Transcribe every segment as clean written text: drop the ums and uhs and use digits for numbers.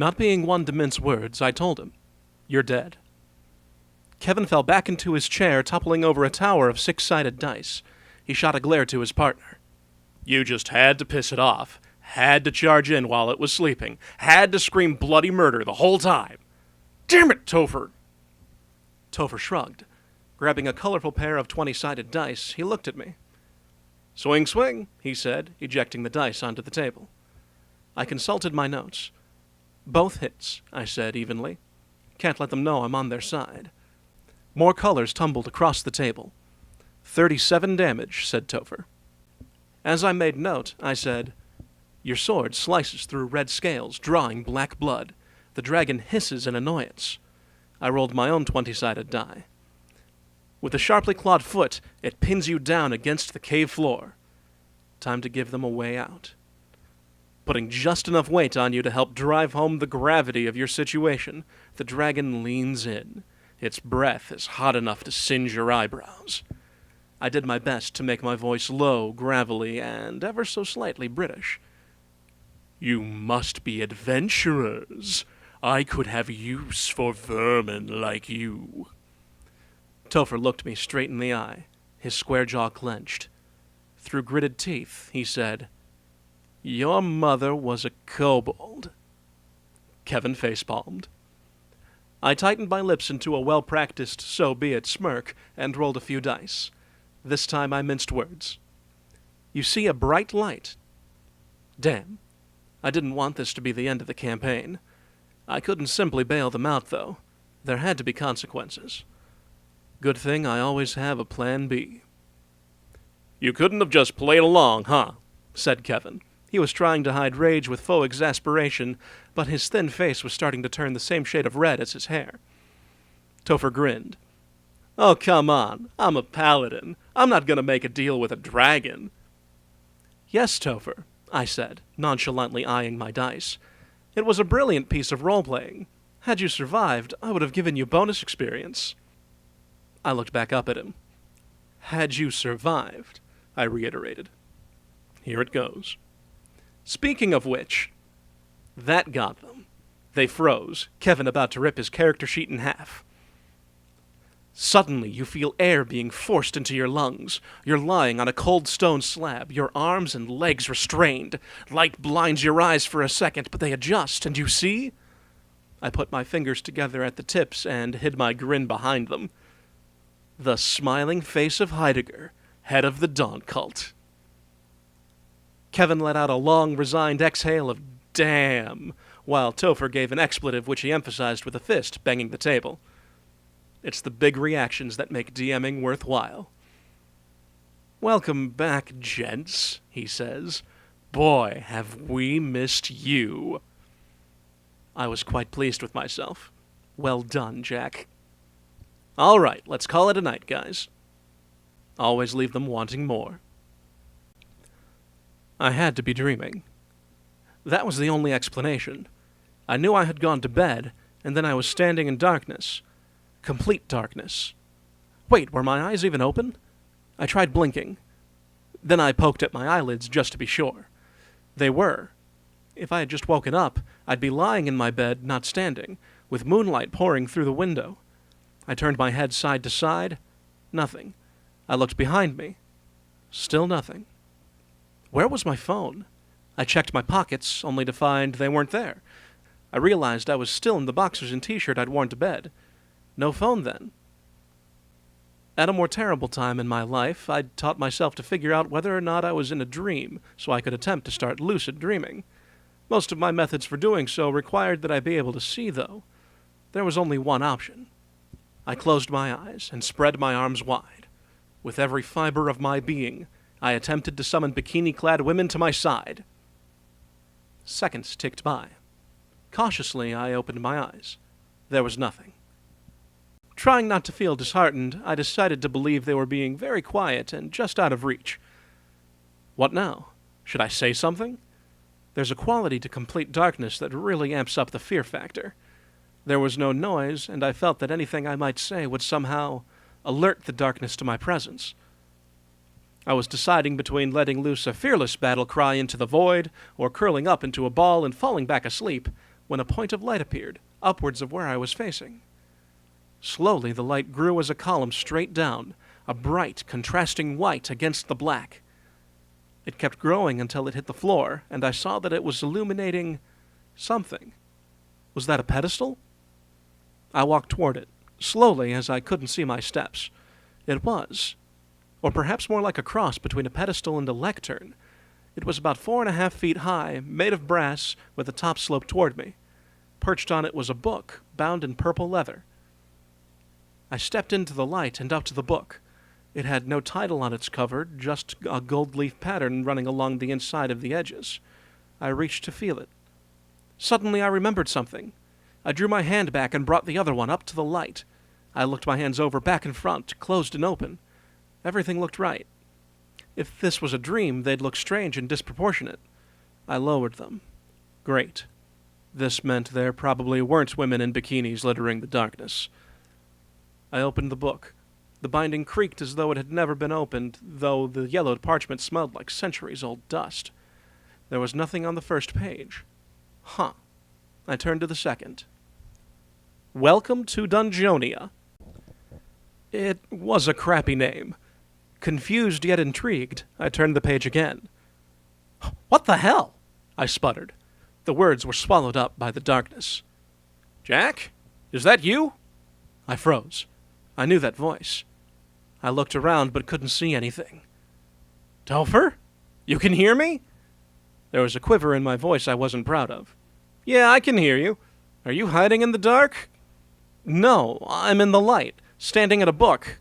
Not being one to mince words, I told him, "You're dead." Kevin fell back into his chair, toppling over a tower of six-sided dice. He shot a glare to his partner. "You just had to piss it off. Had to charge in while it was sleeping. Had to scream bloody murder the whole time. Damn it, Topher!" Topher shrugged. Grabbing a colorful pair of 20-sided dice, he looked at me. "Swing, swing," he said, ejecting the dice onto the table. I consulted my notes. "Both hits," I said evenly. "Can't let them know I'm on their side." More colors tumbled across the table. 37 damage, said Topher. As I made note, I said, "Your sword slices through red scales, drawing black blood. The dragon hisses in annoyance." I rolled my own 20-sided die. "With a sharply clawed foot, it pins you down against the cave floor. Time to give them a way out. Putting just enough weight on you to help drive home the gravity of your situation, the dragon leans in. Its breath is hot enough to singe your eyebrows." I did my best to make my voice low, gravelly, and ever so slightly British. "You must be adventurers. I could have use for vermin like you." Topher looked me straight in the eye, his square jaw clenched. Through gritted teeth, he said, "Your mother was a kobold." Kevin facepalmed. I tightened my lips into a well-practiced so-be-it smirk and rolled a few dice. This time I minced words. "You see a bright light." Damn. I didn't want this to be the end of the campaign. I couldn't simply bail them out, though. There had to be consequences. Good thing I always have a plan B. "You couldn't have just played along, huh?" said Kevin. He was trying to hide rage with faux exasperation, but his thin face was starting to turn the same shade of red as his hair. Topher grinned. "Oh, come on. I'm a paladin. I'm not going to make a deal with a dragon." "Yes, Topher," I said, nonchalantly eyeing my dice. "It was a brilliant piece of role-playing. Had you survived, I would have given you bonus experience." I looked back up at him. "Had you survived," I reiterated. "Here it goes. Speaking of which," that got them. They froze, Kevin about to rip his character sheet in half. "Suddenly you feel air being forced into your lungs. You're lying on a cold stone slab, your arms and legs restrained. Light blinds your eyes for a second, but they adjust, and you see?" I put my fingers together at the tips and hid my grin behind them. "The smiling face of Heidegger, head of the Dawn Cult." Kevin let out a long, resigned exhale of "damn," while Topher gave an expletive which he emphasized with a fist, banging the table. It's the big reactions that make DMing worthwhile. "Welcome back, gents," he says. "Boy, have we missed you." I was quite pleased with myself. Well done, Jack. All right, let's call it a night, guys. Always leave them wanting more. I had to be dreaming. That was the only explanation. I knew I had gone to bed, and then I was standing in darkness. Complete darkness. Wait, were my eyes even open? I tried blinking. Then I poked at my eyelids just to be sure. They were. If I had just woken up, I'd be lying in my bed, not standing, with moonlight pouring through the window. I turned my head side to side. Nothing. I looked behind me. Still nothing. Where was my phone? I checked my pockets, only to find they weren't there. I realized I was still in the boxers and t-shirt I'd worn to bed. No phone, then. At a more terrible time in my life, I'd taught myself to figure out whether or not I was in a dream, so I could attempt to start lucid dreaming. Most of my methods for doing so required that I be able to see, though. There was only one option. I closed my eyes and spread my arms wide. With every fiber of my being, I attempted to summon bikini-clad women to my side. Seconds ticked by. Cautiously, I opened my eyes. There was nothing. Trying not to feel disheartened, I decided to believe they were being very quiet and just out of reach. What now? Should I say something? There's a quality to complete darkness that really amps up the fear factor. There was no noise, and I felt that anything I might say would somehow alert the darkness to my presence. I was deciding between letting loose a fearless battle cry into the void or curling up into a ball and falling back asleep when a point of light appeared, upwards of where I was facing. Slowly the light grew as a column straight down, a bright, contrasting white against the black. It kept growing until it hit the floor, and I saw that it was illuminating something. Was that a pedestal? I walked toward it, slowly as I couldn't see my steps. It was. Or perhaps more like a cross between a pedestal and a lectern. It was about 4.5 feet high, made of brass, with the top sloped toward me. Perched on it was a book, bound in purple leather. I stepped into the light and up to the book. It had no title on its cover, just a gold leaf pattern running along the inside of the edges. I reached to feel it. Suddenly I remembered something. I drew my hand back and brought the other one up to the light. I looked my hands over back and front, closed and open. Everything looked right. If this was a dream, they'd look strange and disproportionate. I lowered them. Great. This meant there probably weren't women in bikinis littering the darkness. I opened the book. The binding creaked as though it had never been opened, though the yellowed parchment smelled like centuries-old dust. There was nothing on the first page. Huh. I turned to the second. Welcome to Dungeonia. It was a crappy name. Confused yet intrigued, I turned the page again. What the hell? I sputtered. The words were swallowed up by the darkness. Jack? Is that you? I froze. I knew that voice. I looked around but couldn't see anything. Topher? You can hear me? There was a quiver in my voice I wasn't proud of. Yeah, I can hear you. Are you hiding in the dark? No, I'm in the light, standing at a book.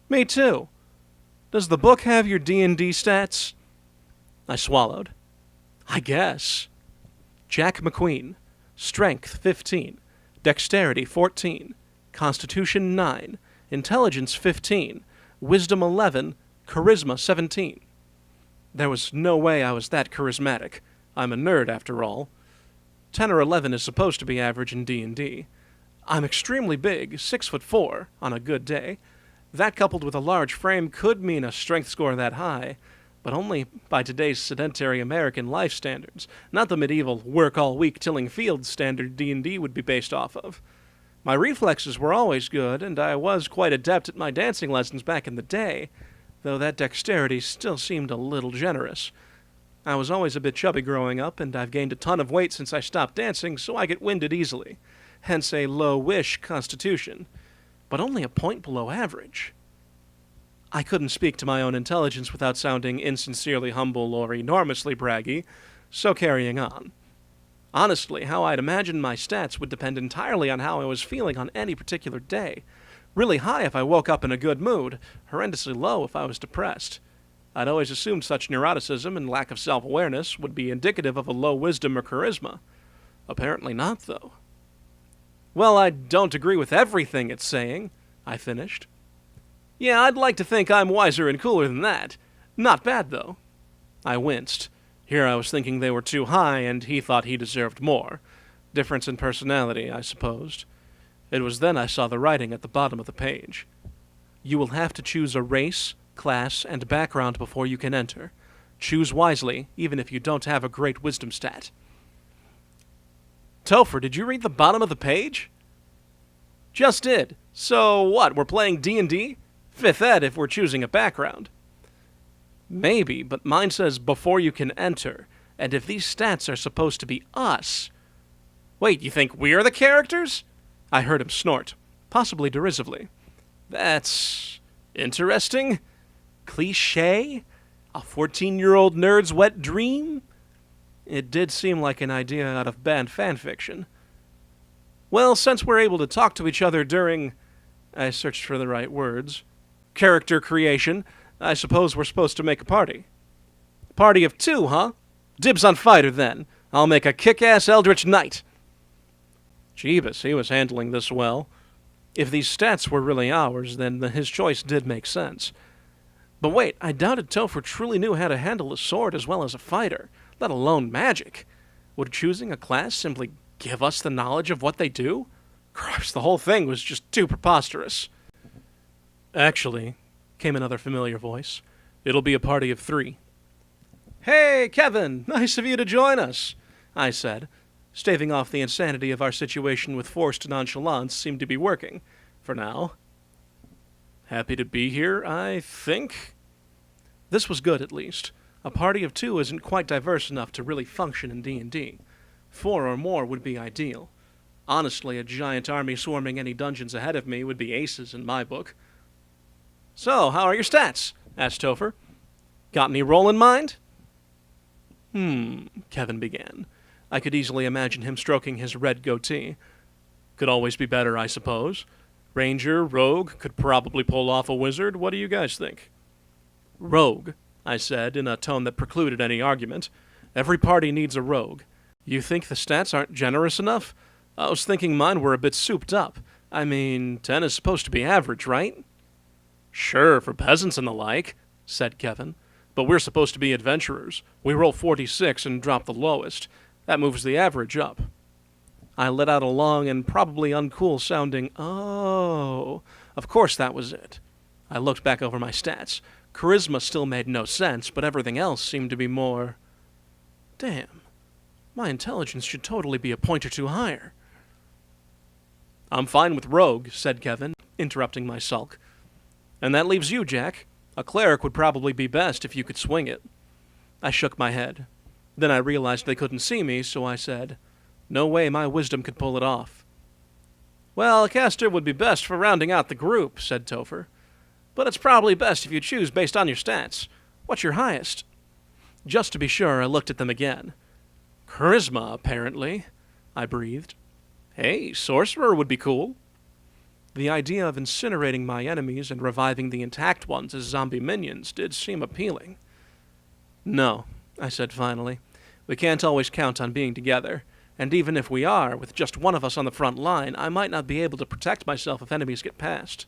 Me too. Does the book have your D&D stats? I swallowed. I guess. Jack McQueen. Strength 15. Dexterity 14. Constitution 9. Intelligence 15. Wisdom 11. Charisma 17. There was no way I was that charismatic. I'm a nerd, after all. 10 or 11 is supposed to be average in D&D. I'm extremely big, 6'4", on a good day. That coupled with a large frame could mean a strength score that high, but only by today's sedentary American life standards, not the medieval work-all-week-tilling fields standard D&D would be based off of. My reflexes were always good, and I was quite adept at my dancing lessons back in the day, though that dexterity still seemed a little generous. I was always a bit chubby growing up, and I've gained a ton of weight since I stopped dancing, so I get winded easily, hence a low-ish constitution, but only a point below average. I couldn't speak to my own intelligence without sounding insincerely humble or enormously braggy, so carrying on. Honestly, how I'd imagined my stats would depend entirely on how I was feeling on any particular day. Really high if I woke up in a good mood, horrendously low if I was depressed. I'd always assumed such neuroticism and lack of self-awareness would be indicative of a low wisdom or charisma. Apparently not, though. Well, I don't agree with everything it's saying, I finished. Yeah, I'd like to think I'm wiser and cooler than that. Not bad, though. I winced. Here I was thinking they were too high, and he thought he deserved more. Difference in personality, I supposed. It was then I saw the writing at the bottom of the page. You will have to choose a race, class, and background before you can enter. Choose wisely, even if you don't have a great wisdom stat. Topher, did you read the bottom of the page? Just did. So what, we're playing D&D? 5th ed if we're choosing a background. Maybe, but mine says before you can enter, and if these stats are supposed to be us... Wait, you think we're the characters? I heard him snort, possibly derisively. That's... interesting? Cliché? A 14-year-old nerd's wet dream? It did seem like an idea out of banned fanfiction. Well, since we're able to talk to each other during... I searched for the right words. Character creation, I suppose we're supposed to make a party. Party of 2, huh? Dibs on fighter, then. I'll make a kick-ass eldritch knight. Jeebus, he was handling this well. If these stats were really ours, then his choice did make sense. But wait, I doubted Topher truly knew how to handle a sword as well as a fighter, let alone magic. Would choosing a class simply give us the knowledge of what they do? Christ, the whole thing was just too preposterous. Actually, came another familiar voice, it'll be a party of 3. Hey, Kevin, nice of you to join us, I said, Staving off the insanity of our situation with forced nonchalance seemed to be working, for now. Happy to be here, I think? This was good, at least. A party of 2 isn't quite diverse enough to really function in D&D. 4 or more would be ideal. Honestly, a giant army swarming any dungeons ahead of me would be aces in my book. So, how are your stats? Asked Topher. Got any roll in mind? Kevin began. I could easily imagine him stroking his red goatee. Could always be better, I suppose. Ranger, rogue, could probably pull off a wizard. What do you guys think? Rogue, I said, in a tone that precluded any argument. Every party needs a rogue. You think the stats aren't generous enough? I was thinking mine were a bit souped up. I mean, 10 is supposed to be average, right? Sure, for peasants and the like, said Kevin. But we're supposed to be adventurers. We roll 46 and drop the lowest. That moves the average up. I let out a long and probably uncool-sounding, oh. Of course that was it. I looked back over my stats. Charisma still made no sense, but everything else seemed to be more... Damn. My intelligence should totally be a point or 2 higher. I'm fine with rogue, said Kevin, interrupting my sulk. And that leaves you, Jack. A cleric would probably be best if you could swing it. I shook my head. Then I realized they couldn't see me, so I said, no way my wisdom could pull it off. Well, a caster would be best for rounding out the group, said Topher. But it's probably best if you choose based on your stats. What's your highest? Just to be sure, I looked at them again. Charisma, apparently, I breathed. Hey, sorcerer would be cool. The idea of incinerating my enemies and reviving the intact ones as zombie minions did seem appealing. No, I said finally. We can't always count on being together, and even if we are, with just one of us on the front line, I might not be able to protect myself if enemies get past.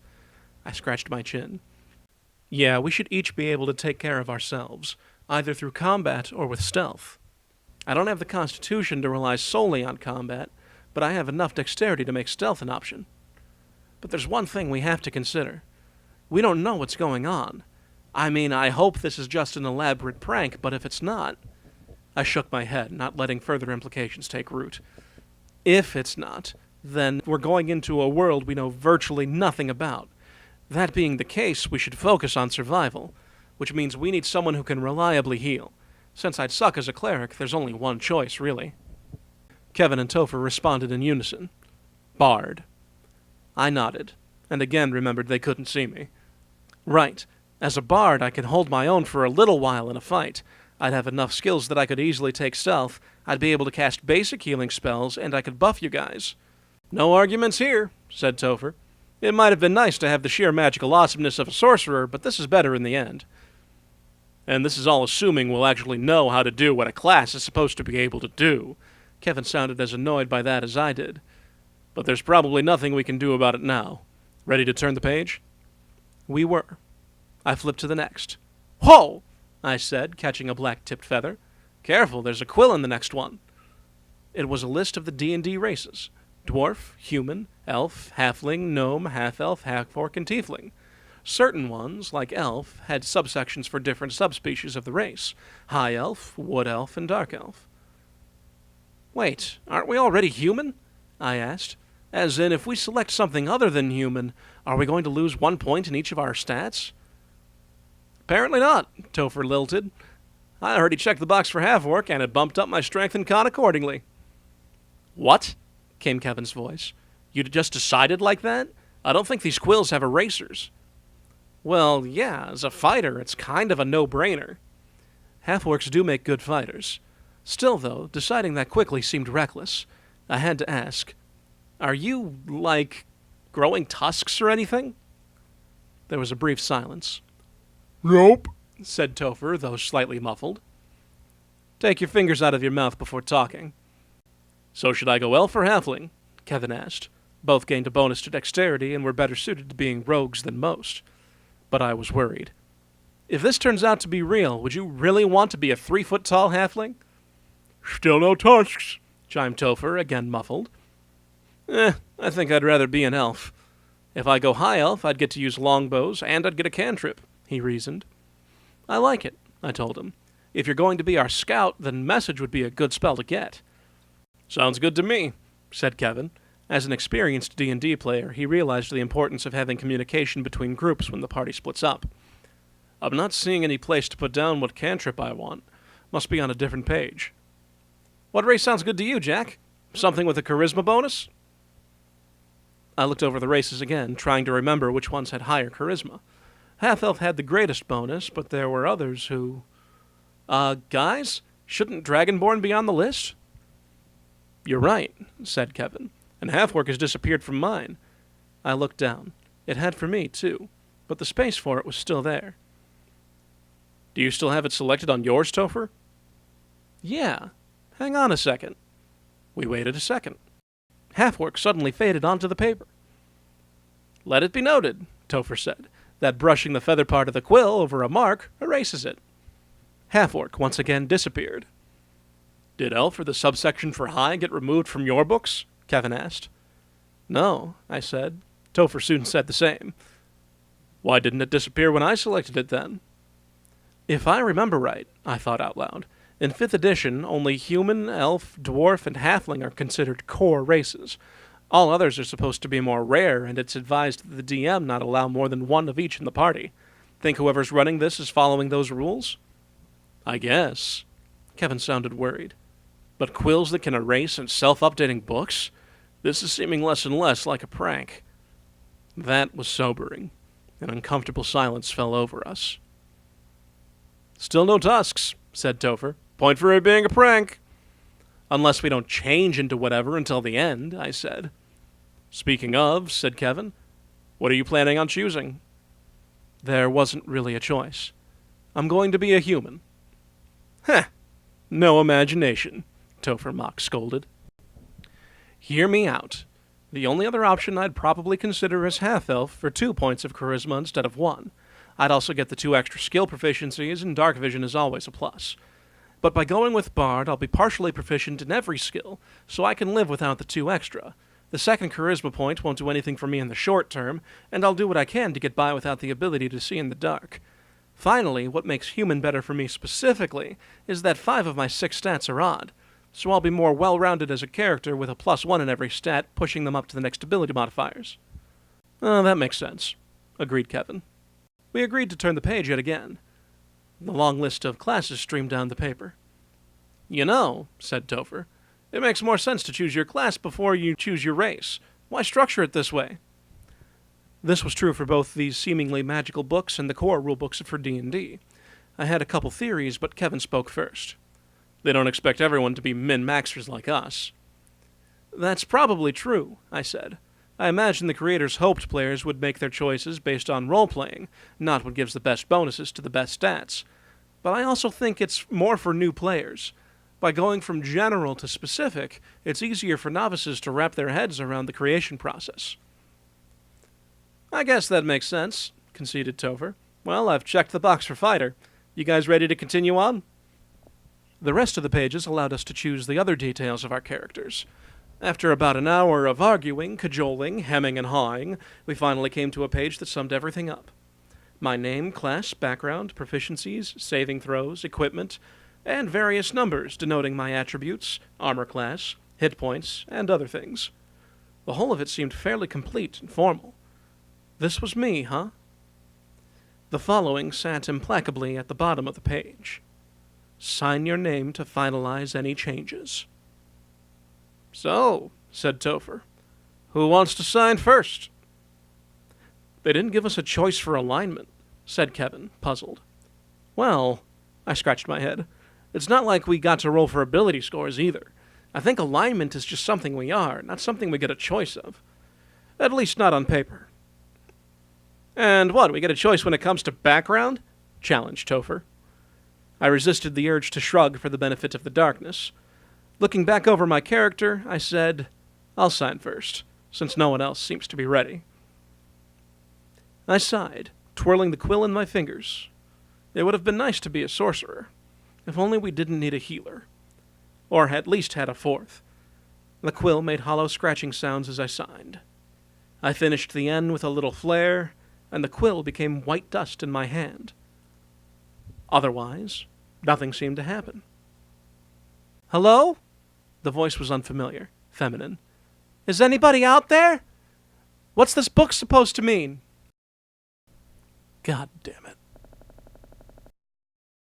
I scratched my chin. Yeah, we should each be able to take care of ourselves, either through combat or with stealth. I don't have the constitution to rely solely on combat, but I have enough dexterity to make stealth an option. But there's one thing we have to consider. We don't know what's going on. I mean, I hope this is just an elaborate prank, but if it's not... I shook my head, not letting further implications take root. If it's not, then we're going into a world we know virtually nothing about. That being the case, we should focus on survival, which means we need someone who can reliably heal. Since I'd suck as a cleric, there's only one choice, really. Kevin and Topher responded in unison. Bard. I nodded, and again remembered they couldn't see me. Right. As a bard, I can hold my own for a little while in a fight. I'd have enough skills that I could easily take stealth, I'd be able to cast basic healing spells, and I could buff you guys. No arguments here, said Topher. It might have been nice to have the sheer magical awesomeness of a sorcerer, but this is better in the end. And this is all assuming we'll actually know how to do what a class is supposed to be able to do. Kevin sounded as annoyed by that as I did. But there's probably nothing we can do about it now. Ready to turn the page? We were. I flipped to the next. Whoa! I said, catching a black-tipped feather. Careful, there's a quill in the next one. It was a list of the D&D races. Dwarf, human, elf, halfling, gnome, half-elf, half-orc, and tiefling. Certain ones, like elf, had subsections for different subspecies of the race. High elf, wood elf, and dark elf. Wait, aren't we already human? I asked. As in, if we select something other than human, are we going to lose 1 point in each of our stats? Apparently not, Topher lilted. I already checked the box for half-orc, and it bumped up my strength and con accordingly. What? Came Kevin's voice. You just decided like that? I don't think these quills have erasers. Well, yeah, as a fighter, it's kind of a no-brainer. Half-orcs do make good fighters. Still, though, deciding that quickly seemed reckless. I had to ask, are you, like, growing tusks or anything? There was a brief silence. Nope, said Topher, though slightly muffled. Take your fingers out of your mouth before talking. So should I go elf or halfling? Kevin asked. Both gained a bonus to dexterity and were better suited to being rogues than most. But I was worried. If this turns out to be real, would you really want to be a 3-foot-tall halfling? Still no tusks, chimed Topher, again muffled. I think I'd rather be an elf. If I go high elf, I'd get to use longbows, and I'd get a cantrip, he reasoned. I like it, I told him. If you're going to be our scout, then message would be a good spell to get. Sounds good to me, said Kevin. As an experienced D&D player, he realized the importance of having communication between groups when the party splits up. I'm not seeing any place to put down what cantrip I want. Must be on a different page. What race sounds good to you, Jack? Something with a charisma bonus? I looked over the races again, trying to remember which ones had higher charisma. Half-Elf had the greatest bonus, but there were others who... guys? Shouldn't Dragonborn be on the list? You're right, said Kevin, and Half-Orc has disappeared from mine. I looked down. It had for me, too, but the space for it was still there. Do you still have it selected on yours, Topher? Yeah. Hang on a second. We waited a second. Half-Orc suddenly faded onto the paper. Let it be noted, Topher said, that brushing the feather part of the quill over a mark erases it. Half-Orc once again disappeared. Did Elf or the subsection for High get removed from your books? Kevin asked. No, I said. Topher soon said the same. Why didn't it disappear when I selected it then? If I remember right, I thought out loud, in 5th edition, only human, elf, dwarf, and halfling are considered core races. All others are supposed to be more rare, and it's advised that the DM not allow more than one of each in the party. Think whoever's running this is following those rules? I guess. Kevin sounded worried. But quills that can erase and self-updating books? This is seeming less and less like a prank. That was sobering. An uncomfortable silence fell over us. Still no tusks, said Topher. Point for it being a prank. Unless we don't change into whatever until the end, I said. Speaking of, said Kevin, what are you planning on choosing? There wasn't really a choice. I'm going to be a human. Heh, no imagination, Topher mock scolded. Hear me out. The only other option I'd probably consider is half-elf for 2 points of charisma instead of 1. I'd also get the 2 extra skill proficiencies, and dark vision is always a plus. But by going with Bard, I'll be partially proficient in every skill, so I can live without the 2 extra. The second charisma point won't do anything for me in the short term, and I'll do what I can to get by without the ability to see in the dark. Finally, what makes human better for me specifically is that 5 of my 6 stats are odd, so I'll be more well-rounded as a character with a +1 in every stat, pushing them up to the next ability modifiers. That makes sense, agreed Kevin. We agreed to turn the page yet again. The long list of classes streamed down the paper. You know, said Topher, it makes more sense to choose your class before you choose your race. Why structure it this way? This was true for both these seemingly magical books and the core rulebooks for D&D. I had a couple theories, but Kevin spoke first. They don't expect everyone to be min-maxers like us. That's probably true, I said. I imagine the creators hoped players would make their choices based on role-playing, not what gives the best bonuses to the best stats. But I also think it's more for new players. By going from general to specific, it's easier for novices to wrap their heads around the creation process. I guess that makes sense, conceded Topher. Well, I've checked the box for fighter. You guys ready to continue on? The rest of the pages allowed us to choose the other details of our characters. After about an hour of arguing, cajoling, hemming, and hawing, we finally came to a page that summed everything up. My name, class, background, proficiencies, saving throws, equipment, and various numbers denoting my attributes, armor class, hit points, and other things. The whole of it seemed fairly complete and formal. This was me, huh? The following sat implacably at the bottom of the page. Sign your name to finalize any changes. So, said Topher, who wants to sign first? They didn't give us a choice for alignment, said Kevin, puzzled. Well, I scratched my head. It's not like we got to roll for ability scores either. I think alignment is just something we are, not something we get a choice of. At least not on paper. And what, we get a choice when it comes to background? Challenged Topher. I resisted the urge to shrug for the benefit of the darkness. Looking back over my character, I said, I'll sign first, since no one else seems to be ready. I sighed, twirling the quill in my fingers. It would have been nice to be a sorcerer, if only we didn't need a healer. Or at least had a fourth. The quill made hollow scratching sounds as I signed. I finished the N with a little flare, and the quill became white dust in my hand. Otherwise, nothing seemed to happen. Hello? The voice was unfamiliar, feminine. "Is anybody out there? What's this book supposed to mean?" God damn it.